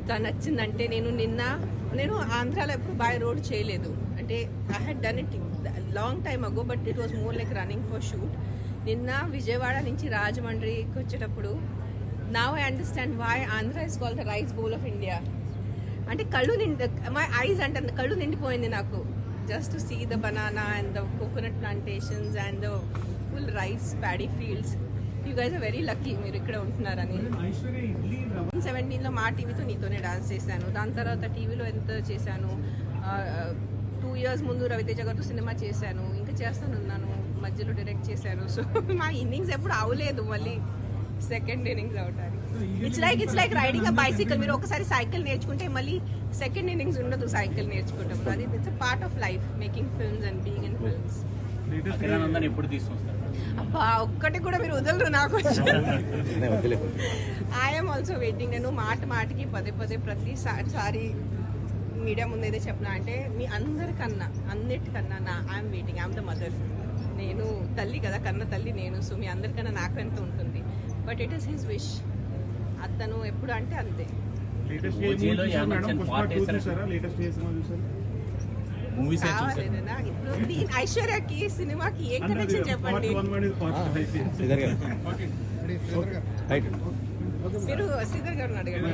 ఎంత నచ్చిందంటే నేను ఆంధ్రాలో ఎప్పుడు బై రోడ్ చేయలేదు. అంటే I had done it long time ago, but it was more like running for shoot. నిన్న విజయవాడ నుంచి రాజమండ్రికి వచ్చేటప్పుడు now I understand why Andhra is called the rice bowl of India. అంటే మై ఐస్ అంటే కళ్ళు నిండిపోయింది నాకు, just to see the banana and the coconut plantations and the full rice paddy fields. You guys are very lucky మీరు ఇక్కడ ఉంటున్నారని. 17లో మా టీవీతో నీతోనే dance చేశాను. దాని తర్వాత టీవీలో ఎంత చేశాను. 2 years ముందు రవితేజ గారితో సినిమా చేశాను, ఇంకా చేస్తానున్నాను, మధ్యలో డైరెక్ట్ చేశాను. సో మా ఇన్నింగ్స్ ఎప్పుడు అవలేదు, మళ్ళీ సెకండ్ ఇన్నింగ్స్ అవటానికి. It's like riding a bicycle. మీరు ఒకసారి సైకిల్ నేర్చుకుంటే మళ్ళీ సెకండ్ ఇన్నింగ్స్ ఉండదు సైకిల్ నేర్చుకుంటాం. అది it's a part of life, making films and being in films. అబ్బా ఒక్కటి కూడా మీరు వదలరు నాకు. I'm also waiting. నేను మాటికి పదే ప్రతిసారి మీడియా ముందు ఏదో చెప్పినా అంటే మీ అన్నిటికన్నా I'm waiting. I'm the mother. నేను తల్లి కదా, కన్న తల్లి నేను. సో మీ అందరికన్నా నాకు ఎంత ఉంటుంది. But it is his wish. అతను ఎప్పుడు అంటే అంతే. ఇప్పుడు ఐశ్వర్యకి సినిమాకి ఏం కనెక్షన్ చెప్పండి. మీరు శ్రీధర్ గారిని అడగండి.